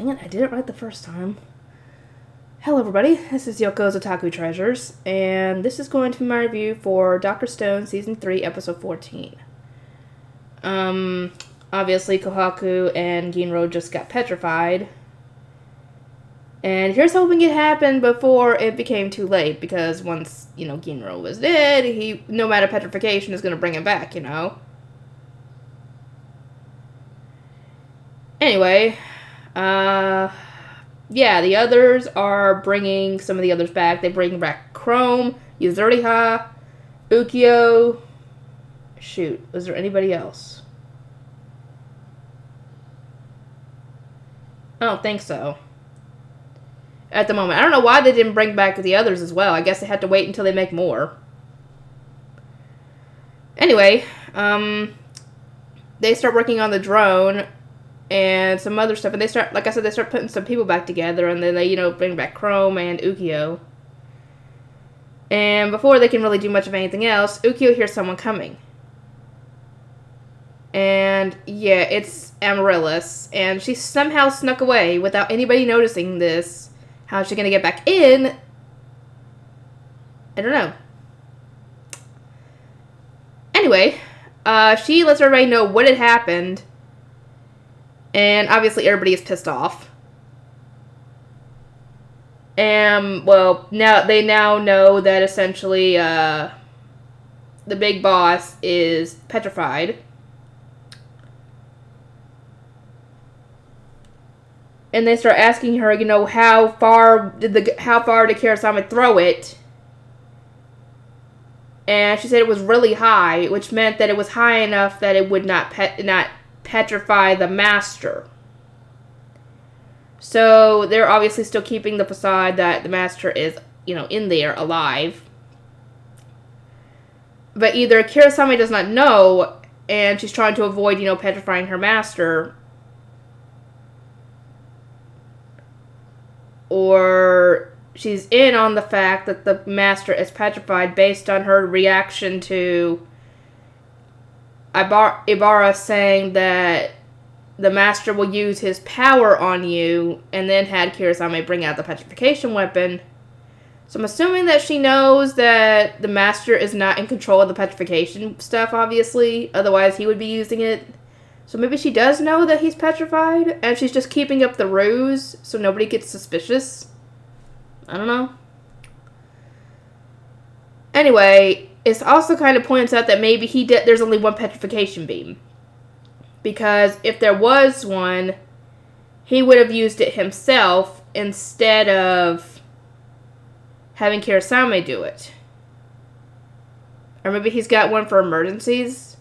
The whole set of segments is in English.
Dang it, I did it right the first time. Hello everybody, this is Yoko's Otaku Treasures, and this is going to be my review for Dr. Stone Season 3, Episode 14. Obviously Kohaku and Ginro just got petrified. And here's hoping it happened before it became too late, because once, Ginro was dead, no matter petrification, is going to bring him back, Anyway, yeah, the others are bringing some of the others back. They bring back Chrome, Yuzuriha, Ukyo. Shoot, was there anybody else? I don't think so. At the moment. I don't know why they didn't bring back the others as well. I guess they had to wait until they make more. Anyway, they start working on the drone and some other stuff, and they start, like I said, they start putting some people back together, and then they, bring back Chrome and Ukyo. And before they can really do much of anything else, Ukyo hears someone coming. And, yeah, it's Amaryllis, and she somehow snuck away without anybody noticing this. How's she gonna get back in? I don't know. Anyway, she lets everybody know what had happened. And obviously everybody is pissed off. And, well, they now know that essentially, the big boss is petrified. And they start asking her, how far did Kirasame throw it? And she said it was really high, which meant that it was high enough that it would not petrify the master. So they're obviously still keeping the facade that the master is, in there alive. But either Kirasame does not know, and she's trying to avoid, petrifying her master, or she's in on the fact that the master is petrified based on her reaction to Ibarra saying that the master will use his power on you, and then had Kirasame bring out the petrification weapon. So I'm assuming that she knows that the master is not in control of the petrification stuff, obviously. Otherwise, he would be using it. So maybe she does know that he's petrified, and she's just keeping up the ruse so nobody gets suspicious. I don't know. Anyway, it also kind of points out that maybe there's only one petrification beam. Because if there was one, he would have used it himself instead of having Kirasame do it. Or maybe he's got one for emergencies.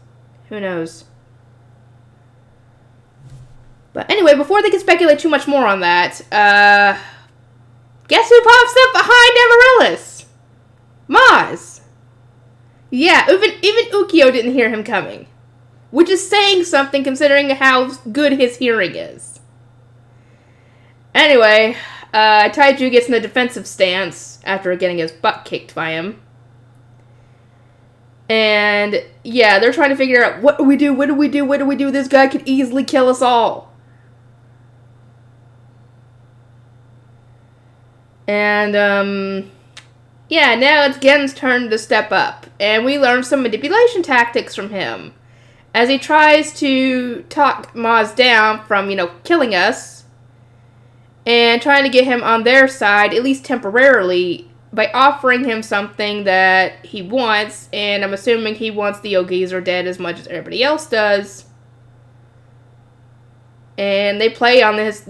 Who knows? But anyway, before they can speculate too much more on that, guess who pops up behind Amaryllis? Maz. Yeah, even Ukyo didn't hear him coming. Which is saying something considering how good his hearing is. Anyway, Taiju gets in a defensive stance after getting his butt kicked by him. And, yeah, they're trying to figure out, what do we do? This guy could easily kill us all. And, yeah, now it's Gen's turn to step up. And we learn some manipulation tactics from him. As he tries to talk Maz down from, killing us. And trying to get him on their side, at least temporarily, by offering him something that he wants. And I'm assuming he wants the Yogizer dead as much as everybody else does. And they play on this,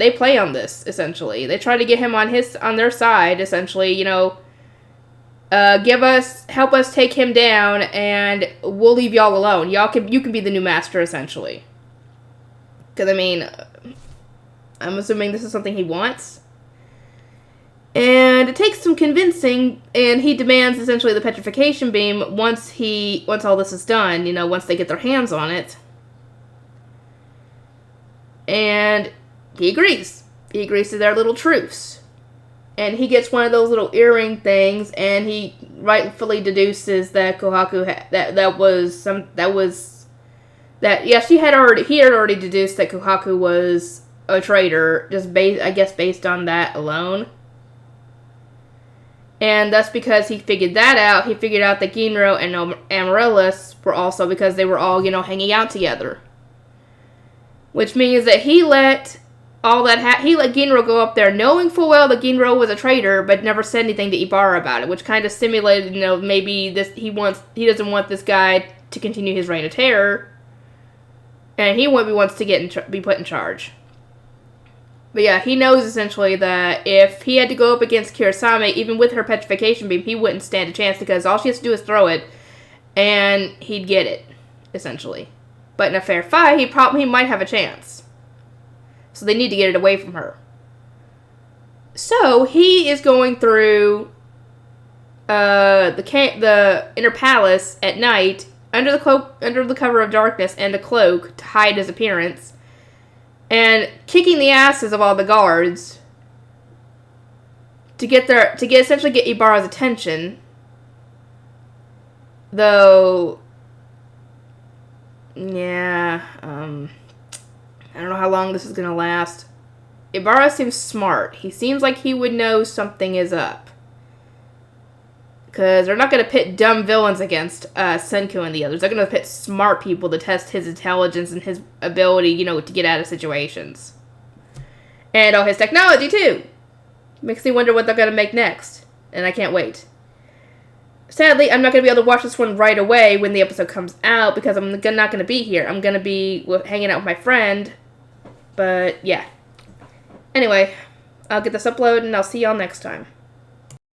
essentially. They try to get him on their side, essentially, help us take him down, and we'll leave y'all alone. You can be the new master, essentially. Because, I'm assuming this is something he wants. And it takes some convincing, and he demands, essentially, the petrification beam once all this is done, once they get their hands on it. And he agrees. He agrees to their little truce. And he gets one of those little earring things, and he rightfully deduces that Kohaku he had already deduced that Kohaku was a traitor, based on that alone. And that's because he figured that out. He figured out that Ginro and Amaryllis were also, because they were all, hanging out together. Which means that he let Ginro go up there knowing full well that Ginro was a traitor, but never said anything to Ibarra about it, which kind of simulated, maybe he doesn't want this guy to continue his reign of terror, and he wants to be put in charge. But yeah, he knows essentially that if he had to go up against Kirasame, even with her petrification beam, he wouldn't stand a chance, because all she has to do is throw it, and he'd get it, essentially. But in a fair fight, he might have a chance. So they need to get it away from her. So he is going through the inner palace at night under the cover of darkness and a cloak to hide his appearance, and kicking the asses of all the guards to essentially get Ibarra's attention. Though, yeah, I don't know how long this is gonna last. Ibarra seems smart. He seems like he would know something is up. Because they're not going to pit dumb villains against Senku and the others. They're going to pit smart people to test his intelligence and his ability, to get out of situations. And his technology, too. Makes me wonder what they're going to make next. And I can't wait. Sadly, I'm not going to be able to watch this one right away when the episode comes out, because I'm not going to be here. I'm going to be hanging out with my friend. But, yeah. Anyway, I'll get this uploaded, and I'll see y'all next time.